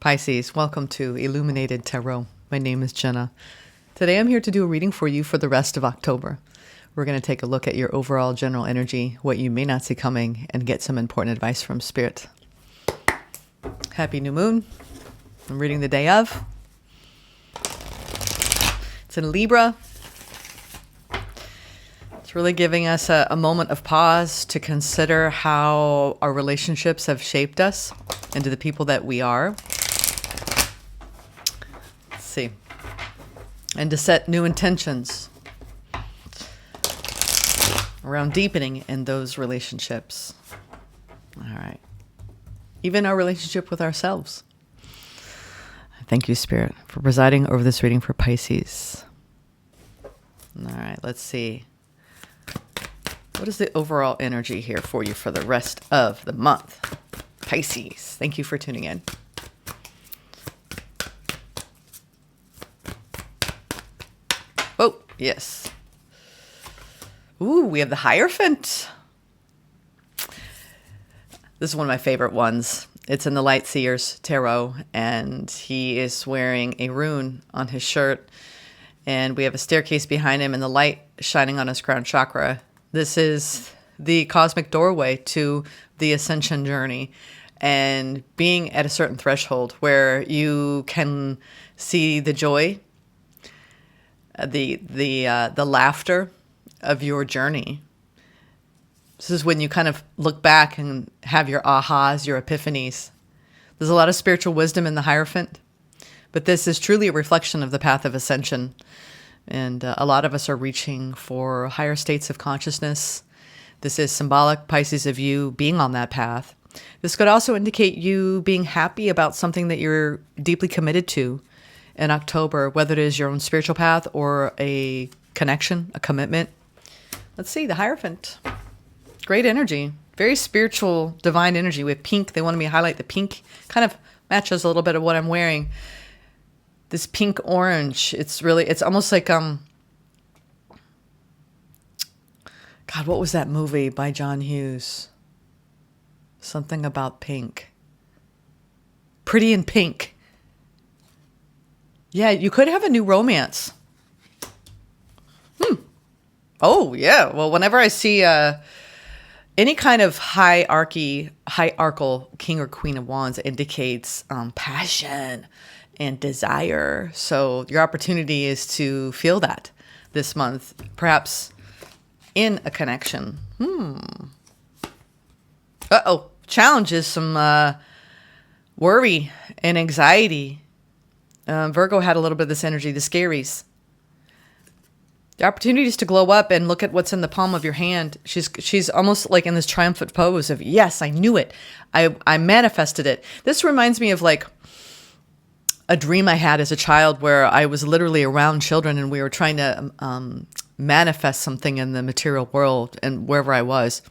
Pisces, welcome to Illuminated Tarot. My name is Jenna. Today I'm here to do a reading for you for the rest of October. We're going to take a look at your overall general energy, what you may not see coming, and get some important advice from Spirit. Happy new moon. I'm reading the day of. It's in Libra. It's really giving us a moment of pause to consider how our relationships have shaped us into the people that we are. Let's see. And to set new intentions around deepening in those relationships. All right. Even our relationship with ourselves. Thank you, Spirit, for presiding over this reading for Pisces. All right, let's see. What is the overall energy here for you for the rest of the month? Pisces, thank you for tuning in. Oh, yes. Ooh, we have the Hierophant. This is one of my favorite ones. It's in the Light Seers Tarot, and he is wearing a rune on his shirt, and we have a staircase behind him and the light shining on his crown chakra. This is the cosmic doorway to the ascension journey, and being at a certain threshold where you can see the joy, the laughter of your journey. This is when you kind of look back and have your ahas, your epiphanies. There's a lot of spiritual wisdom in the Hierophant, but this is truly a reflection of the path of ascension. And a lot of us are reaching for higher states of consciousness. This is symbolic, Pisces, of you being on that path. This could also indicate you being happy about something that you're deeply committed to in October, whether it is your own spiritual path or a connection, a commitment. Let's see, the Hierophant. Great energy, very spiritual, divine energy. With pink, they wanted me to highlight the pink. Kind of matches a little bit of what I'm wearing. This pink orange, it's almost like, God, what was that movie by John Hughes? Something about pink. Pretty in Pink. Yeah, you could have a new romance. Oh, yeah. Well, whenever I see any kind of hierarchical king or queen of wands indicates passion and desire. So your opportunity is to feel that this month, perhaps in a connection. Challenges, some worry and anxiety. Virgo had a little bit of this energy, the scaries. The opportunity is to glow up and look at what's in the palm of your hand. She's almost like in this triumphant pose of, yes, I knew it. I manifested it. This reminds me of like a dream I had as a child where I was literally around children and we were trying to manifest something in the material world and wherever I was.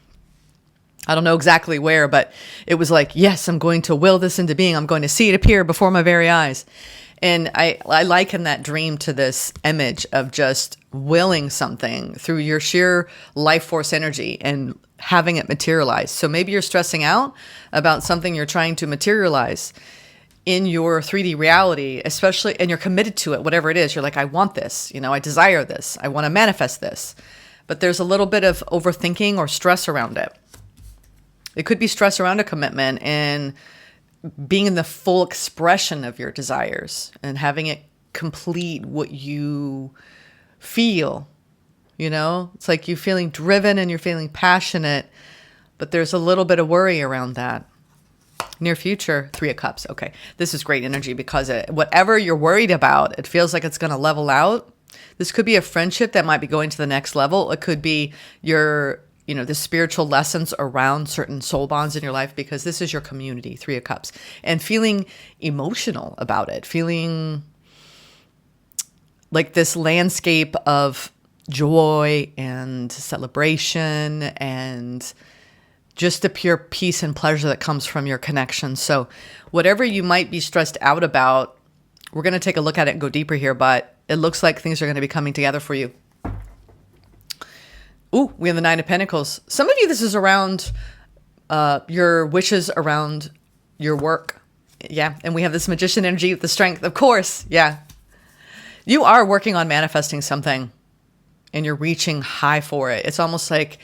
I don't know exactly where, but it was like, yes, I'm going to will this into being. I'm going to see it appear before my very eyes. And I liken that dream to this image of just willing something through your sheer life force energy and having it materialize. So maybe you're stressing out about something you're trying to materialize in your 3D reality, especially, and you're committed to it, whatever it is. You're like, I want this, I desire this. I want to manifest this. But there's a little bit of overthinking or stress around it. It could be stress around a commitment and being in the full expression of your desires and having it complete what you feel. It's like you're feeling driven and you're feeling passionate, but there's a little bit of worry around that. Near future, 3 of Cups. Okay, this is great energy because whatever you're worried about, it feels like it's going to level out. This could be a friendship that might be going to the next level. It could be the spiritual lessons around certain soul bonds in your life, because this is your community, 3 of Cups, and feeling emotional about it, feeling like this landscape of joy and celebration and just the pure peace and pleasure that comes from your connection. So whatever you might be stressed out about, we're going to take a look at it and go deeper here, but it looks like things are going to be coming together for you. Ooh, we have the 9 of Pentacles. Some of you, this is around your wishes around your work Yeah. And we have this magician energy with the strength, of course. Yeah. You are working on manifesting something and you're reaching high for it. It's almost like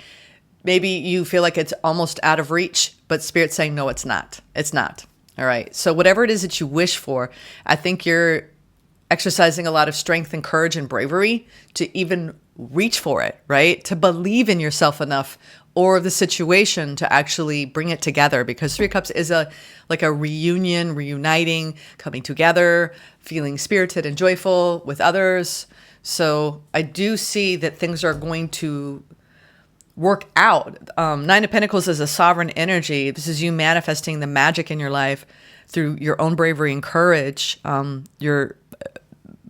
maybe you feel like it's almost out of reach, but Spirit's saying, no, it's not. It's not. All right. So whatever it is that you wish for, I think you're exercising a lot of strength and courage and bravery to even reach for it, right? To believe in yourself enough or the situation to actually bring it together, because Three of Cups is like a reunion, reuniting, coming together, feeling spirited and joyful with others. So I do see that things are going to work out. Nine of Pentacles is a sovereign energy. This is you manifesting the magic in your life through your own bravery and courage, your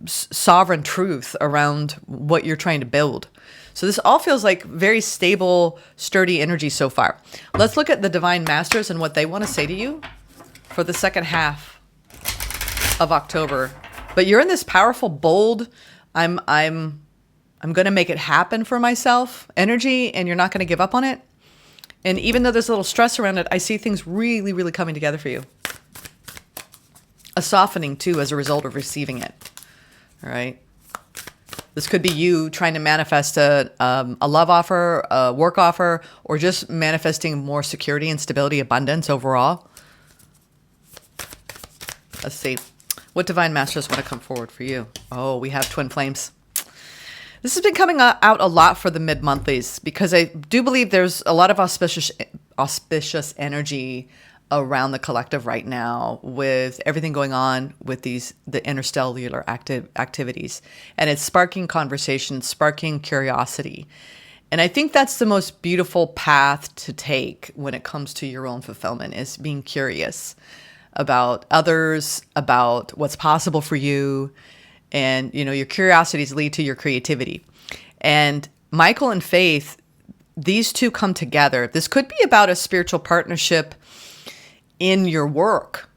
sovereign truth around what you're trying to build. So this all feels like very stable, sturdy energy so far. Let's look at the Divine Masters and what they want to say to you for the second half of October. But you're in this powerful, bold, I'm going to make it happen for myself energy, and you're not going to give up on it. And even though there's a little stress around it, I see things really, really coming together for you. A softening too as a result of receiving it. All right. This could be you trying to manifest a love offer, a work offer, or just manifesting more security and stability, abundance overall. Let's see. What Divine Masters want to come forward for you? Oh, we have Twin Flames. This has been coming out a lot for the mid-monthlies because I do believe there's a lot of auspicious energy around the collective right now with everything going on with the interstellar activities. And it's sparking conversation, sparking curiosity. And I think that's the most beautiful path to take when it comes to your own fulfillment, is being curious about others, about what's possible for you. And, you know, your curiosities lead to your creativity. And Michael and Faith, these two come together. This could be about a spiritual partnership in your work,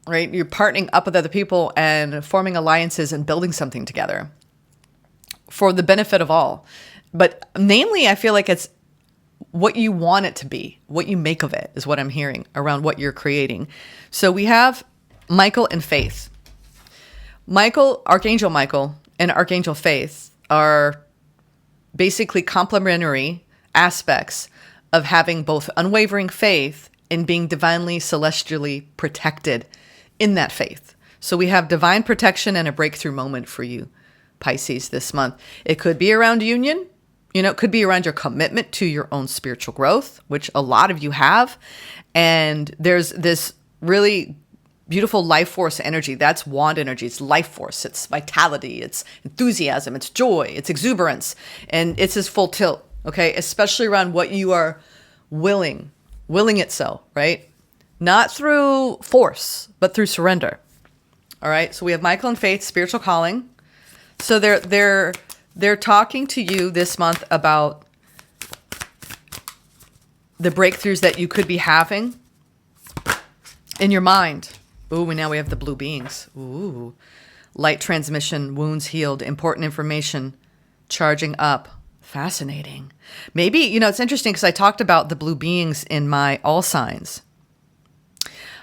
right? You're partnering up with other people and forming alliances and building something together for the benefit of all. But namely, I feel like it's what you want it to be, what you make of it is what I'm hearing around what you're creating. So we have Michael and Faith. Archangel Michael and Archangel Faith are basically complementary aspects of having both unwavering faith and being divinely, celestially protected in that faith. So we have divine protection and a breakthrough moment for you, Pisces, this month. It could be around union. You know, it could be around your commitment to your own spiritual growth, which a lot of you have. And there's this really beautiful life force energy. That's wand energy. It's life force. It's vitality. It's enthusiasm. It's joy. It's exuberance. And it's this full tilt, okay? Especially around what you are willing it so, right? Not through force, but through surrender. All right? So we have Michael and Faith, spiritual calling. So they're talking to you this month about the breakthroughs that you could be having in your mind. Ooh, now we have the blue beings. Ooh. Light transmission, wounds healed, important information, charging up. Fascinating. Maybe, you know, it's interesting because I talked about the blue beings in my all signs.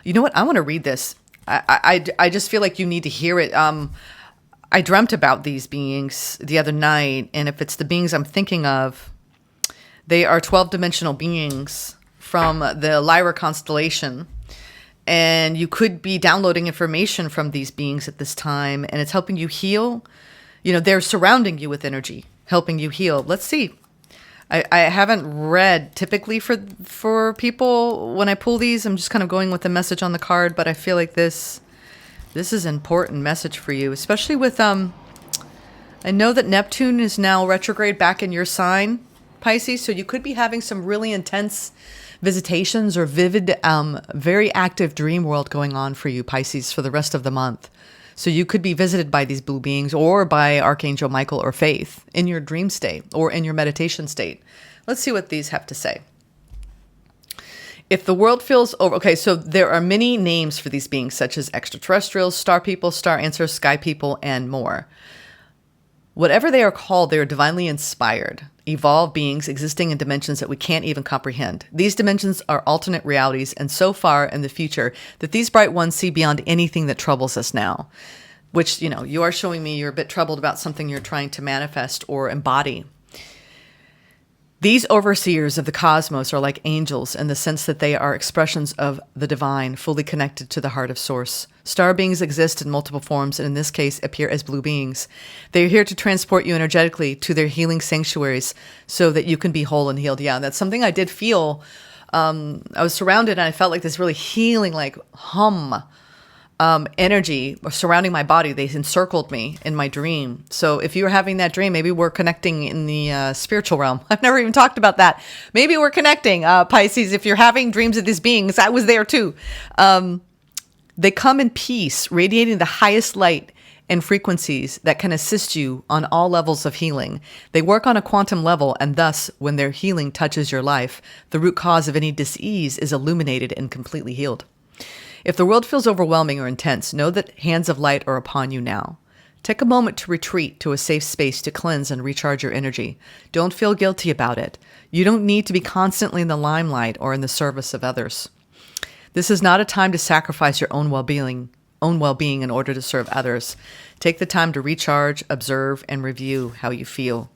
You know what? I want to read this. I just feel like you need to hear it. I dreamt about these beings the other night, and if it's the beings I'm thinking of, they are 12-dimensional beings from the Lyra constellation. And you could be downloading information from these beings at this time, and it's helping you heal. You know, they're surrounding you with energy, helping you heal. Let's see. I haven't read typically for people when I pull these. I'm just kind of going with the message on the card, but I feel like this is an important message for you, especially with I know that Neptune is now retrograde back in your sign, Pisces, so you could be having some really intense visitations or vivid, very active dream world going on for you, Pisces, for the rest of the month. So you could be visited by these blue beings or by Archangel Michael or Faith in your dream state or in your meditation state. Let's see what these have to say. If the world feels over... Okay, so there are many names for these beings, such as extraterrestrials, star people, star answers, sky people, and more. Whatever they are called, they are divinely inspired, evolved beings existing in dimensions that we can't even comprehend. These dimensions are alternate realities and so far in the future that these bright ones see beyond anything that troubles us now. Which, you are showing me you're a bit troubled about something you're trying to manifest or embody. These overseers of the cosmos are like angels in the sense that they are expressions of the divine, fully connected to the heart of source. Star beings exist in multiple forms and in this case appear as blue beings. They are here to transport you energetically to their healing sanctuaries so that you can be whole and healed. Yeah, that's something I did feel. I was surrounded and I felt like this really healing, like energy surrounding my body. They encircled me in my dream. So if you were having that dream, maybe we're connecting in the spiritual realm. I've never even talked about that. Maybe we're connecting, Pisces. If you're having dreams of these beings, I was there too. They come in peace, radiating the highest light and frequencies that can assist you on all levels of healing. They work on a quantum level, and thus, when their healing touches your life, the root cause of any disease is illuminated and completely healed. If the world feels overwhelming or intense, know that hands of light are upon you now. Take a moment to retreat to a safe space to cleanse and recharge your energy. Don't feel guilty about it. You don't need to be constantly in the limelight or in the service of others. This is not a time to sacrifice your own well-being in order to serve others. Take the time to recharge, observe, and review how you feel.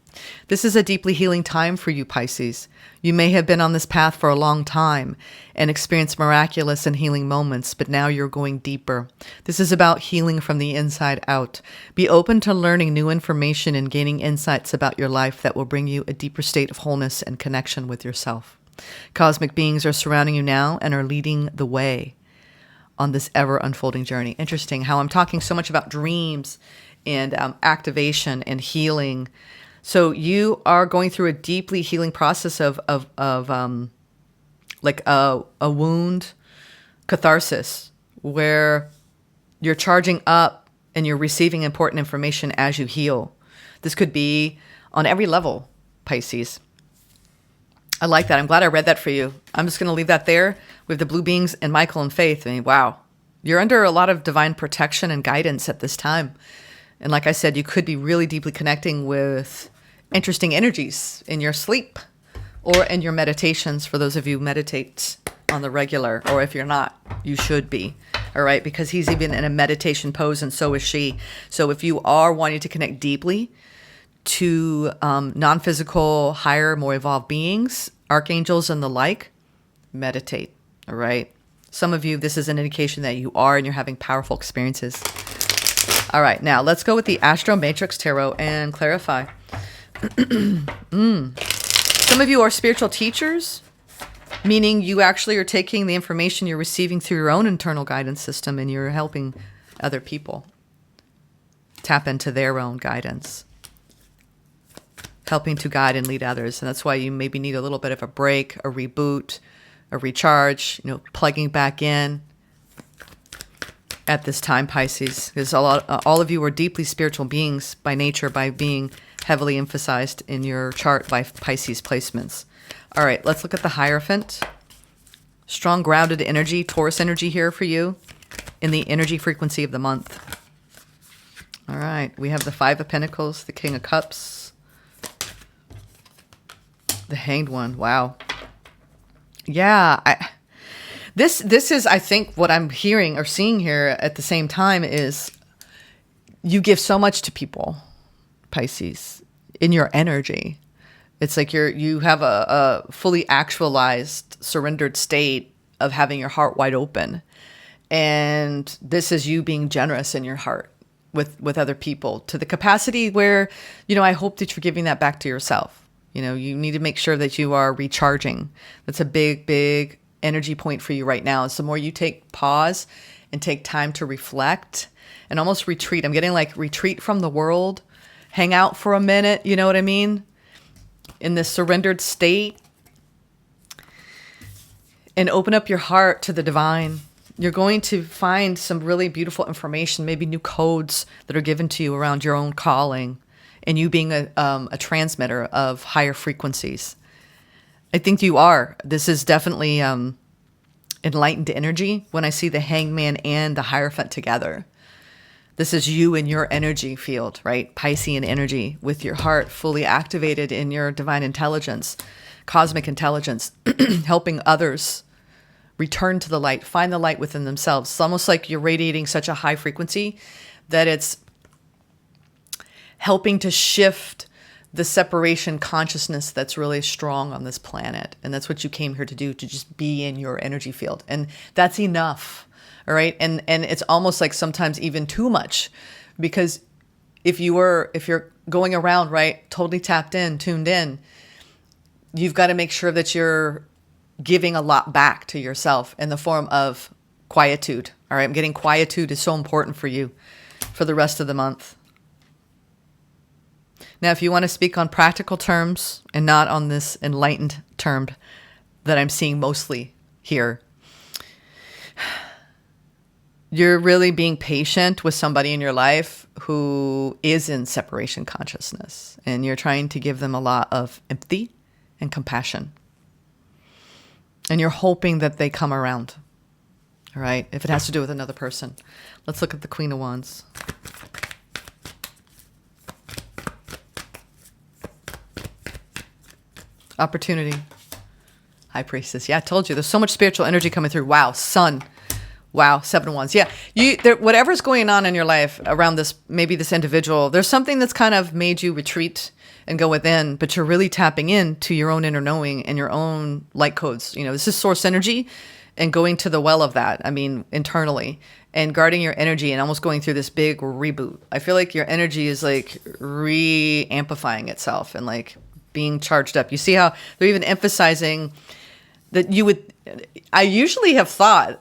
This is a deeply healing time for you, Pisces. You may have been on this path for a long time and experienced miraculous and healing moments, but now you're going deeper. This is about healing from the inside out. Be open to learning new information and gaining insights about your life that will bring you a deeper state of wholeness and connection with yourself. Cosmic beings are surrounding you now and are leading the way on this ever unfolding journey. Interesting how I'm talking so much about dreams and activation and healing. So you are going through a deeply healing process of like a wound catharsis where you're charging up and you're receiving important information as you heal. This could be on every level, Pisces. I like that. I'm glad I read that for you. I'm just going to leave that there with the blue beings and Michael and Faith. I mean, wow. You're under a lot of divine protection and guidance at this time. And like I said, you could be really deeply connecting with interesting energies in your sleep or in your meditations. For those of you who meditate on the regular, or if you're not, you should be. All right. Because he's even in a meditation pose and so is she. So if you are wanting to connect deeply to non-physical, higher, more evolved beings, archangels and the like, meditate. All right. Some of you, this is an indication that you are and you're having powerful experiences. All right. Now let's go with the Astro Matrix Tarot and clarify. Some of you are spiritual teachers, meaning you actually are taking the information you're receiving through your own internal guidance system and you're helping other people tap into their own guidance, helping to guide and lead others. And that's why you maybe need a little bit of a break, a reboot, a recharge, plugging back in at this time, Pisces. Because all of you are deeply spiritual beings by nature, by being heavily emphasized in your chart by Pisces placements. All right, let's look at the Hierophant. Strong grounded energy, Taurus energy here for you in the energy frequency of the month. All right, we have the Five of Pentacles, the King of Cups, the Hanged One. Wow. Yeah, this is, I think, what I'm hearing or seeing here at the same time is you give so much to people, Pisces, in your energy. It's like you have a fully actualized, surrendered state of having your heart wide open. And this is you being generous in your heart with other people to the capacity where, I hope that you're giving that back to yourself. You need to make sure that you are recharging. That's a big, big energy point for you right now. So the more you take pause and take time to reflect and almost retreat. I'm getting like retreat from the world, hang out for a minute. You know what I mean? In this surrendered state, and open up your heart to the divine. You're going to find some really beautiful information, maybe new codes that are given to you around your own calling and you being a transmitter of higher frequencies. I think you are. This is definitely enlightened energy when I see the Hanged Man and the Hierophant together. This is you in your energy field, right? Piscean energy, with your heart fully activated in your divine intelligence, cosmic intelligence, helping others return to the light, find the light within themselves. It's almost like you're radiating such a high frequency that it's helping to shift the separation consciousness that's really strong on this planet. And that's what you came here to do, to just be in your energy field. And that's enough. All right. And it's almost like sometimes even too much, because if you're going around, right, totally tapped in, tuned in, you've got to make sure that you're giving a lot back to yourself in the form of quietude. All right. Getting quietude is so important for you for the rest of the month. Now, if you want to speak on practical terms and not on this enlightened term that I'm seeing mostly here, you're really being patient with somebody in your life who is in separation consciousness, and you're trying to give them a lot of empathy and compassion. And you're hoping that they come around. All right. If it has to do with another person. Let's look at the Queen of Wands. Opportunity. High Priestess. Yeah, I told you. There's so much spiritual energy coming through. Wow. Sun. Wow. 7 of Wands. Yeah. Whatever's going on in your life around this, maybe this individual, there's something that's kind of made you retreat and go within, but you're really tapping into your own inner knowing and your own light codes. You know, this is source energy, and going to the well of that. I mean, internally, and guarding your energy and almost going through this big reboot. I feel like your energy is like re-amplifying itself and like being charged up. You see how they're even emphasizing that you would, I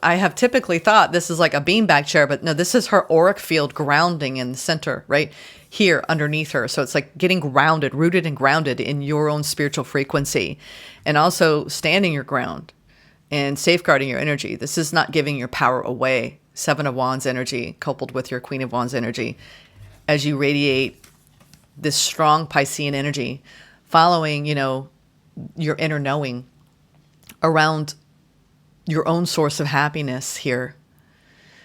have typically thought this is like a beanbag chair, but no, this is her auric field grounding in the center, right here underneath her. So it's like getting grounded, rooted and grounded in your own spiritual frequency, and also standing your ground and safeguarding your energy. This is not giving your power away. 7 of Wands energy coupled with your Queen of Wands energy as you radiate this strong Piscean energy, following, your inner knowing around your own source of happiness here.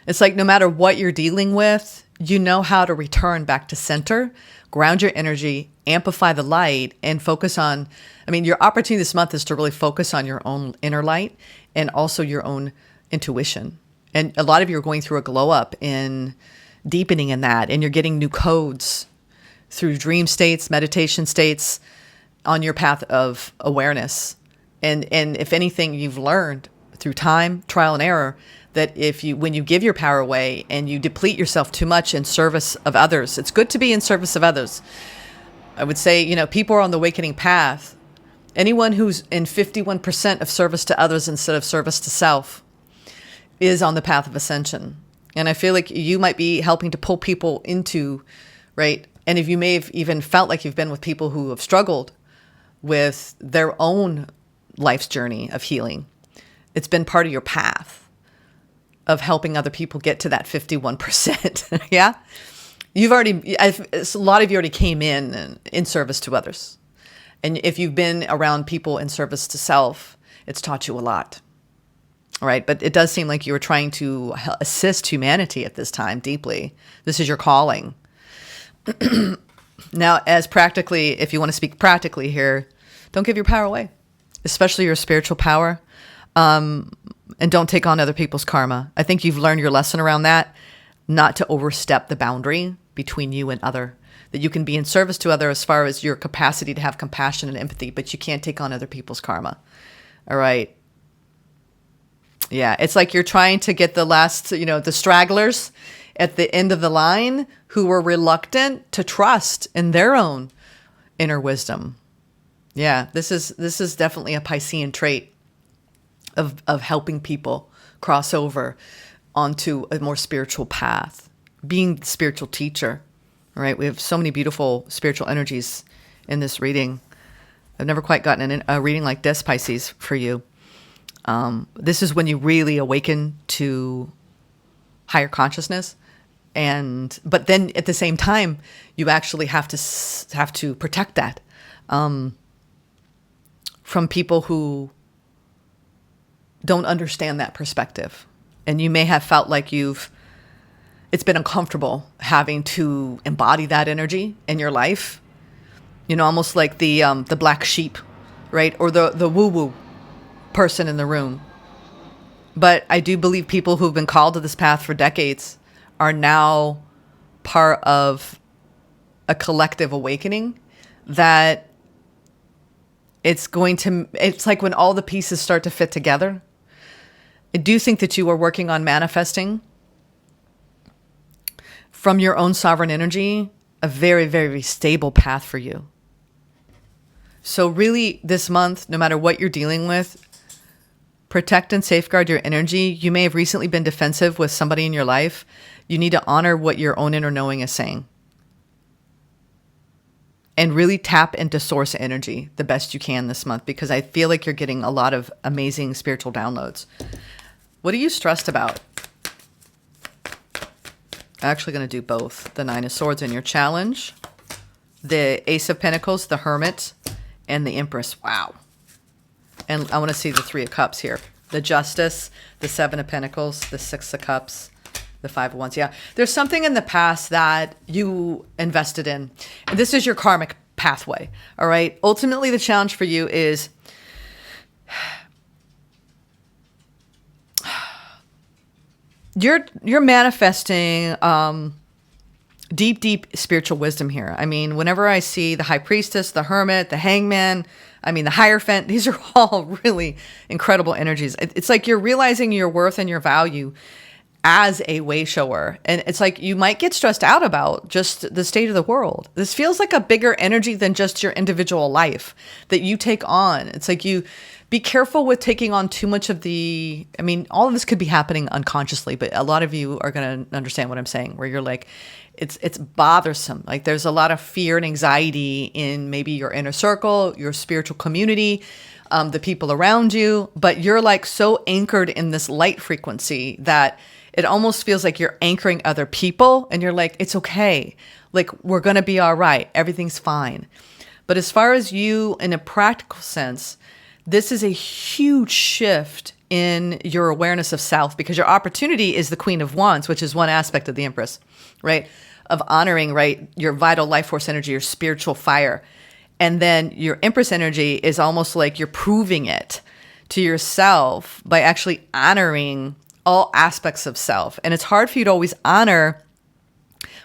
It's like no matter what you're dealing with, you know how to return back to center, ground your energy, amplify the light, and focus on, your opportunity this month is to really focus on your own inner light and also your own intuition. And a lot of you are going through a glow up in deepening in that, and you're getting new codes through dream states, meditation states, on your path of awareness. And if anything, you've learned through time, trial and error, that when you give your power away and you deplete yourself too much in service of others, it's good to be in service of others. I would say, people are on the awakening path. Anyone who's in 51% of service to others instead of service to self is on the path of ascension. And I feel like you might be helping to pull people into, right? And if you may have even felt like you've been with people who have struggled with their own life's journey of healing, it's been part of your path of helping other people get to that 51%. Yeah. A lot of you already came in service to others. And if you've been around people in service to self, it's taught you a lot. All right. But it does seem like you were trying to assist humanity at this time deeply. This is your calling. Now, if you want to speak practically here, don't give your power away, especially your spiritual power. And don't take on other people's karma. I think you've learned your lesson around that, not to overstep the boundary between you and other, that you can be in service to other as far as your capacity to have compassion and empathy, but you can't take on other people's karma. All right. Yeah. It's like you're trying to get the last, the stragglers at the end of the line who were reluctant to trust in their own inner wisdom. Yeah. This is definitely a Piscean trait of helping people cross over onto a more spiritual path, being the spiritual teacher. All right. We have so many beautiful spiritual energies in this reading. I've never quite gotten a reading like this, Pisces, for you. This is when you really awaken to higher consciousness. But then at the same time, you actually have to protect that, from people who don't understand that perspective. And you may have felt like you've it's been uncomfortable having to embody that energy in your life. You know, almost like the black sheep, right? Or the woo-woo person in the room. But I do believe people who've been called to this path for decades are now part of a collective awakening that it's like when all the pieces start to fit together. I do think that you are working on manifesting from your own sovereign energy a very, very stable path for you. So really this month, no matter what you're dealing with, protect and safeguard your energy. You may have recently been defensive with somebody in your life. You need to honor what your own inner knowing is saying. And really tap into source energy the best you can this month, because I feel like you're getting a lot of amazing spiritual downloads. What are you stressed about? I'm actually going to do both. The Nine of Swords in your challenge, the Ace of Pentacles, the Hermit, and the Empress. Wow. And I want to see the Three of Cups here. The Justice, the Seven of Pentacles, the Six of Cups, the Five of Wands. Yeah. There's something in the past that you invested in. And this is your karmic pathway. All right. Ultimately, the challenge for you is you're manifesting deep spiritual wisdom here. I mean, whenever I see the High Priestess, the Hermit, the Hangman, I mean, the Hierophant, these are all really incredible energies. It's like you're realizing your worth and your value as a way shower. And it's like you might get stressed out about just the state of the world. This feels like a bigger energy than just your individual life that you take on. It's like you be careful with taking on too much of the, I mean, all of this could be happening unconsciously, but a lot of you are going to understand what I'm saying, where you're like, it's bothersome. Like there's a lot of fear and anxiety in maybe your inner circle, your spiritual community, the people around you, but you're like so anchored in this light frequency that it almost feels like you're anchoring other people, and you're like, it's okay. Like, we're going to be all right. Everything's fine. But as far as you, in a practical sense, this is a huge shift in your awareness of self, because your opportunity is the Queen of Wands, which is one aspect of the Empress, right? Of honoring, right? Your vital life force energy, your spiritual fire. And then your Empress energy is almost like you're proving it to yourself by actually honoring all aspects of self. And it's hard for you to always honor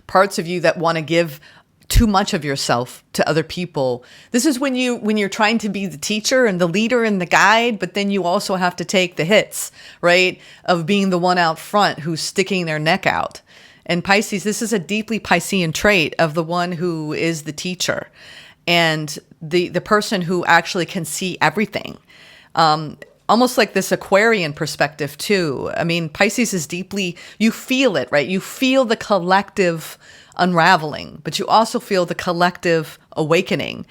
parts of you that want to give too much of yourself to other people. This is when you're trying to be the teacher and the leader and the guide, but then you also have to take the hits, right? Of being the one out front who's sticking their neck out. And Pisces, this is a deeply Piscean trait of the one who is the teacher and the person who actually can see everything. Almost like this Aquarian perspective too. I mean, Pisces is deeply, you feel it, right? You feel the collective unraveling, but you also feel the collective awakening.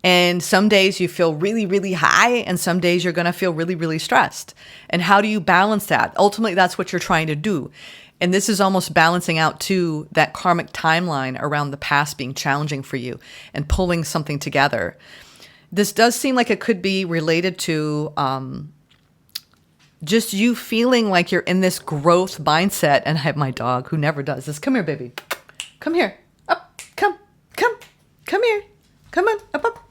And some days you feel really, really high, and some days you're going to feel really, really stressed. And how do you balance that? Ultimately, that's what you're trying to do. And this is almost balancing out to that karmic timeline around the past being challenging for you and pulling something together. This does seem like it could be related to just you feeling like you're in this growth mindset. And I have my dog who never does this. Come here, baby. Come here. Up. Come here. Come on. Up.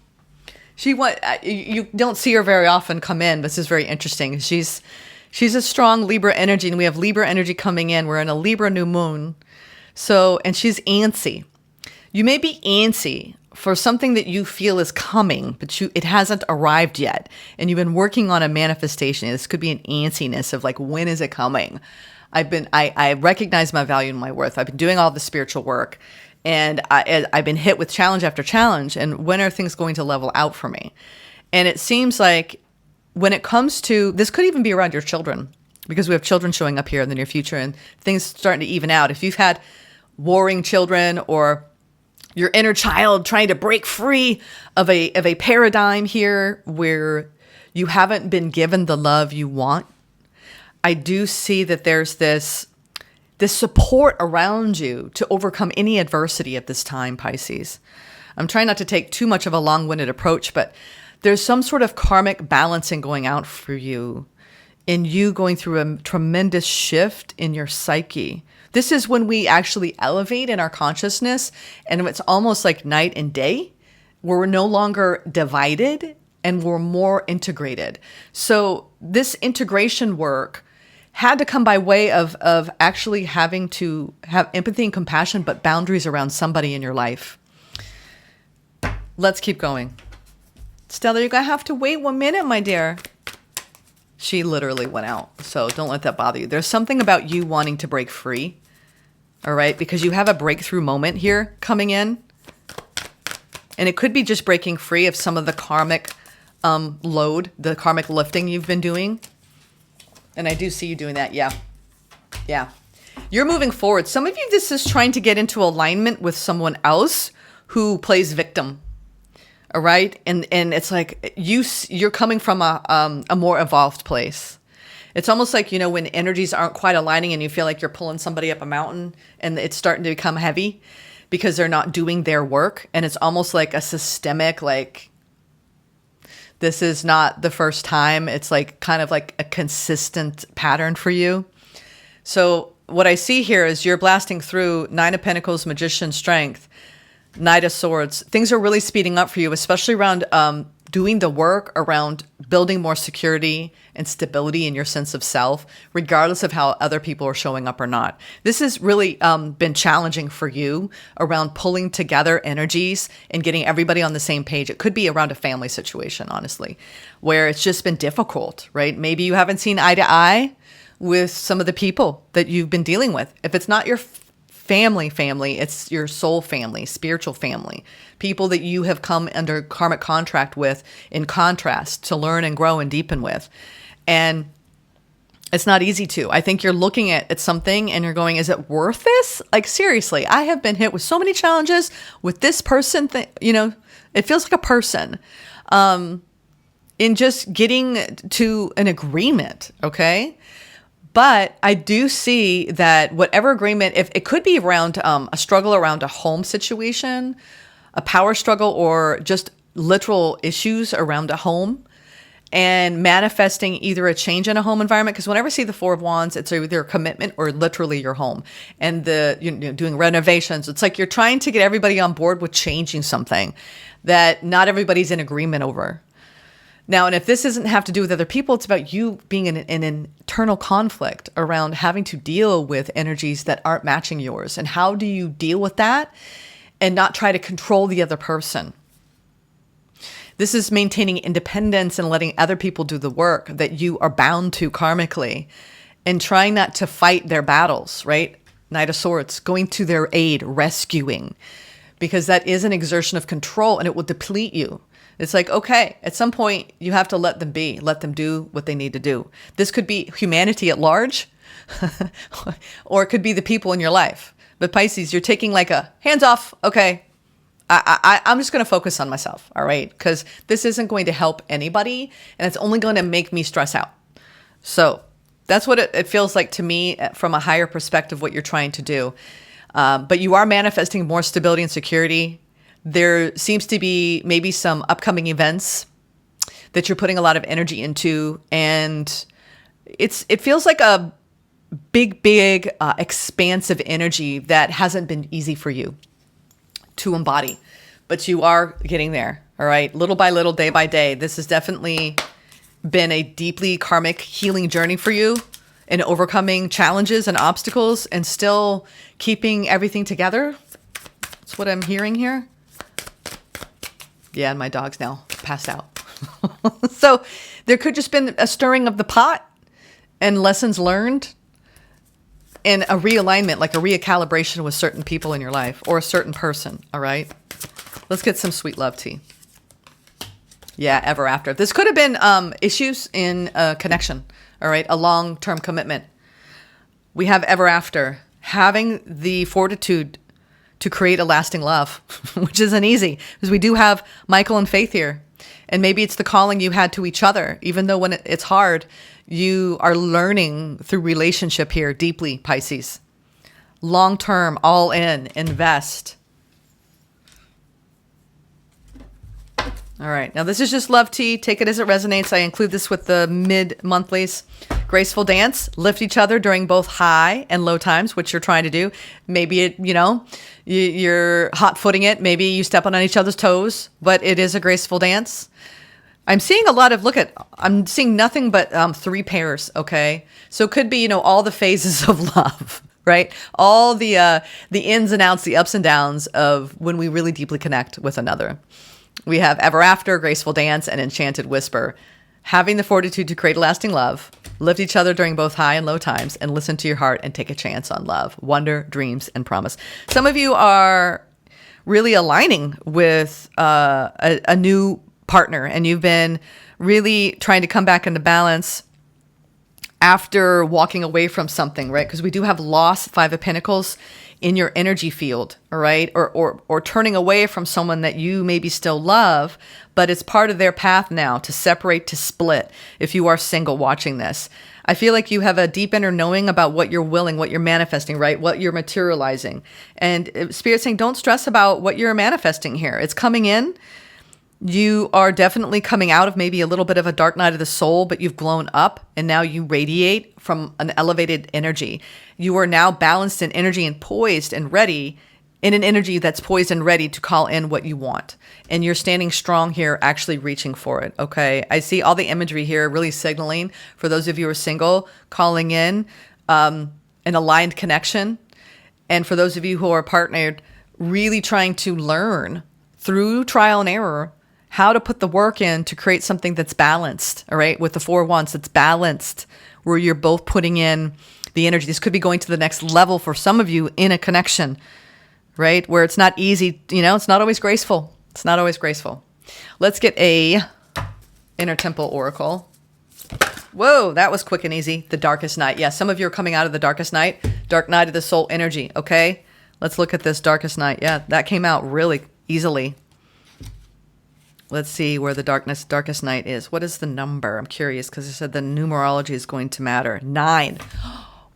You don't see her very often come in, but this is very interesting. She's a strong Libra energy, and we have Libra energy coming in. We're in a Libra new moon. So, and she's antsy. You may be antsy for something that you feel is coming, but it hasn't arrived yet. And you've been working on a manifestation. This could be an antsiness of like, when is it coming? I recognize my value and my worth. I've been doing all the spiritual work, and I've been hit with challenge after challenge. And when are things going to level out for me? And it seems like when it comes to, this could even be around your children, because we have children showing up here in the near future and things starting to even out. If you've had warring children, or your inner child trying to break free of a paradigm here where you haven't been given the love you want, I do see that there's this support around you to overcome any adversity at this time, Pisces. I'm trying not to take too much of a long-winded approach, but there's some sort of karmic balancing going out for you, in you going through a tremendous shift in your psyche This is when we actually elevate in our consciousness, and it's almost like night and day, where we're no longer divided and we're more integrated. So this integration work had to come by way of actually having to have empathy and compassion, but boundaries around somebody in your life. Let's keep going. Stella, you're going to have to wait 1 minute, my dear. She literally went out, so don't let that bother you. There's something about you wanting to break free, all right? Because you have a breakthrough moment here coming in. And it could be just breaking free of some of the karmic load, the karmic lifting you've been doing. And I do see you doing that, yeah. Yeah. You're moving forward. Some of you, this is trying to get into alignment with someone else who plays victim. All right. And it's like you're coming from a more evolved place. It's almost like, you know, when energies aren't quite aligning and you feel like you're pulling somebody up a mountain and it's starting to become heavy because they're not doing their work. And it's almost like a systemic, like, this is not the first time. It's like kind of like a consistent pattern for you. So what I see here is you're blasting through Nine of Pentacles, Magician, Strength, Knight of Swords. Things are really speeding up for you, especially around doing the work around building more security and stability in your sense of self, regardless of how other people are showing up or not. This has really been challenging for you around pulling together energies and getting everybody on the same page. It could be around a family situation, honestly, where it's just been difficult, right? Maybe you haven't seen eye to eye with some of the people that you've been dealing with. If it's not your family, it's your soul family, spiritual family, people that you have come under karmic contract with in contrast to learn and grow and deepen with. And it's not easy to. I think you're looking at something and you're going, is it worth this? Like, seriously, I have been hit with so many challenges with this person. You know, it feels like a person in just getting to an agreement, okay? But I do see that whatever agreement, if it could be around a struggle around a home situation, a power struggle, or just literal issues around a home, and manifesting either a change in a home environment. Because whenever I see the Four of Wands, it's either a commitment or literally your home. And doing renovations, it's like you're trying to get everybody on board with changing something that not everybody's in agreement over. Now, and if this doesn't have to do with other people, it's about you being in an internal conflict around having to deal with energies that aren't matching yours. And how do you deal with that and not try to control the other person? This is maintaining independence and letting other people do the work that you are bound to karmically, and trying not to fight their battles, right? Knight of Swords, going to their aid, rescuing, because that is an exertion of control and it will deplete you. It's like, okay, at some point you have to let them be, let them do what they need to do. This could be humanity at large, or it could be the people in your life. But Pisces, you're taking like a hands off. Okay, I'm just going to focus on myself. All right. Because this isn't going to help anybody and it's only going to make me stress out. So that's what it feels like to me from a higher perspective, what you're trying to do. But you are manifesting more stability and security. There seems to be maybe some upcoming events that you're putting a lot of energy into. And it feels like a big, expansive energy that hasn't been easy for you to embody, but you are getting there. All right. Little by little, day by day. This has definitely been a deeply karmic healing journey for you in overcoming challenges and obstacles and still keeping everything together. That's what I'm hearing here. Yeah. And my dog's now passed out. So there could just been a stirring of the pot and lessons learned and a realignment, like a recalibration with certain people in your life or a certain person. All right. Let's get some sweet love tea. Yeah. Ever after. This could have been issues in a connection. All right. A long-term commitment. We have ever after, having the fortitude to create a lasting love, which isn't easy because we do have Michael and Faith here. And maybe it's the calling you had to each other, even though when it's hard, you are learning through relationship here deeply, Pisces. Long-term, all in, invest. All right. Now, this is just love tea. Take it as it resonates. I include this with the mid-monthlies. Graceful dance. Lift each other during both high and low times, which you're trying to do. Maybe you're hot-footing it. Maybe you step on each other's toes, but it is a graceful dance. I'm seeing a lot of, I'm seeing nothing but 3 pairs, okay? So it could be, all the phases of love, right? All the ins and outs, the ups and downs of when we really deeply connect with another. We have Ever After, Graceful Dance, and Enchanted Whisper. Having the fortitude to create lasting love, lift each other during both high and low times, and listen to your heart and take a chance on love, wonder, dreams, and promise. Some of you are really aligning with a new partner, and you've been really trying to come back into balance after walking away from something, right? Because we do have loss, 5 of Pentacles, in your energy field, all right? Or turning away from someone that you maybe still love, but it's part of their path now to separate, to split. If you are single watching this, I feel like you have a deep inner knowing about what you're willing, what you're manifesting, right? What you're materializing. And Spirit's saying, don't stress about what you're manifesting here. It's coming in. You are definitely coming out of maybe a little bit of a dark night of the soul, but you've grown up and now you radiate from an elevated energy. You are now balanced in energy and poised and ready in an energy that's poised and ready to call in what you want. And you're standing strong here, actually reaching for it. Okay. I see all the imagery here really signaling for those of you who are single, calling in an aligned connection. And for those of you who are partnered, really trying to learn through trial and error how to put the work in to create something that's balanced, all right? With the 4 wands, that's balanced, where you're both putting in the energy. This could be going to the next level for some of you in a connection, right? Where it's not easy, it's not always graceful. It's not always graceful. Let's get a Inner Temple Oracle. Whoa, that was quick and easy. The Darkest Night. Yeah, some of you are coming out of the Darkest Night, Dark Night of the Soul energy, okay? Let's look at this Darkest Night. Yeah, that came out really easily. Let's see where the Darkest Night is. What is the number? I'm curious because I said the numerology is going to matter. 9.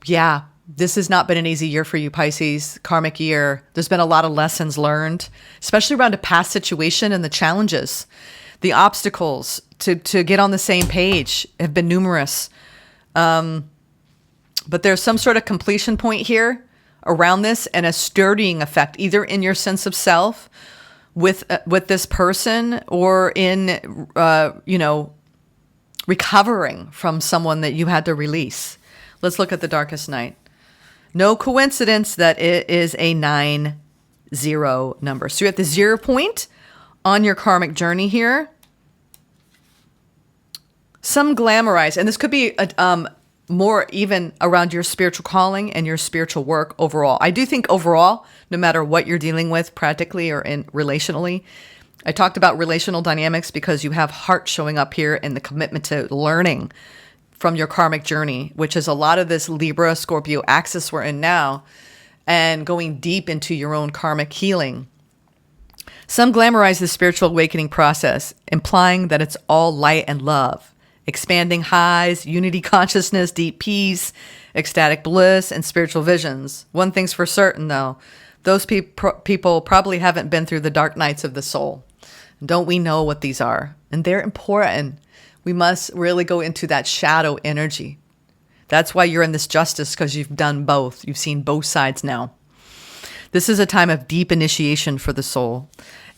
Yeah, this has not been an easy year for you, Pisces. Karmic year. There's been a lot of lessons learned, especially around a past situation and the challenges. The obstacles to get on the same page have been numerous. But there's some sort of completion point here around this and a sturdying effect, either in your sense of self with this person or in, recovering from someone that you had to release. Let's look at the Darkest Night. No coincidence that it is a 9-0 number. So you're at the 0 point on your karmic journey here. Some glamorize, and this could be more even around your spiritual calling and your spiritual work overall. I do think overall, no matter what you're dealing with practically or in relationally, I talked about relational dynamics because you have heart showing up here and the commitment to learning from your karmic journey, which is a lot of this Libra, Scorpio axis we're in now, and going deep into your own karmic healing. Some glamorize the spiritual awakening process, implying that it's all light and love. Expanding highs, unity consciousness, deep peace, ecstatic bliss, and spiritual visions. One thing's for certain, though. Those people probably haven't been through the dark nights of the soul. Don't we know what these are? And they're important. We must really go into that shadow energy. That's why you're in this justice, because you've done both. You've seen both sides now. This is a time of deep initiation for the soul.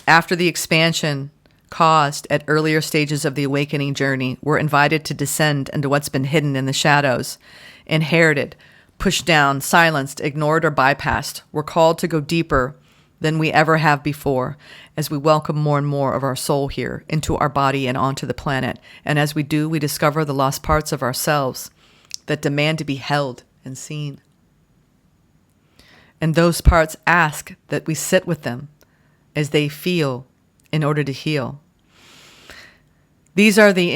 After the expansion caused at earlier stages of the awakening journey, we're invited to descend into what's been hidden in the shadows, inherited, pushed down, silenced, ignored, or bypassed. We're called to go deeper than we ever have before as we welcome more and more of our soul here into our body and onto the planet. And as we do, we discover the lost parts of ourselves that demand to be held and seen. And those parts ask that we sit with them as they feel in order to heal. These are the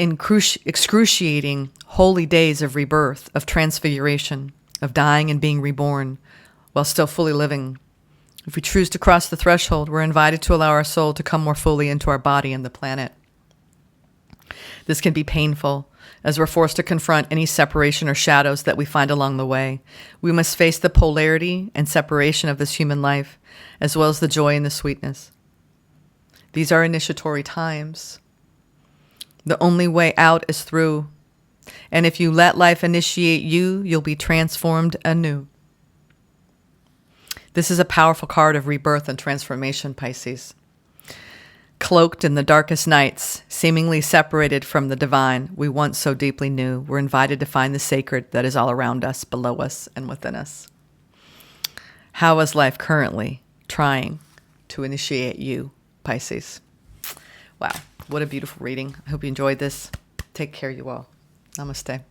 excruciating holy days of rebirth, of transfiguration, of dying and being reborn while still fully living. If we choose to cross the threshold, we're invited to allow our soul to come more fully into our body and the planet. This can be painful as we're forced to confront any separation or shadows that we find along the way. We must face the polarity and separation of this human life, as well as the joy and the sweetness. These are initiatory times. The only way out is through. And if you let life initiate you, you'll be transformed anew. This is a powerful card of rebirth and transformation, Pisces. Cloaked in the darkest nights, seemingly separated from the divine we once so deeply knew, we're invited to find the sacred that is all around us, below us, and within us. How is life currently trying to initiate you, Pisces? Wow, what a beautiful reading. I hope you enjoyed this. Take care, you all. Namaste.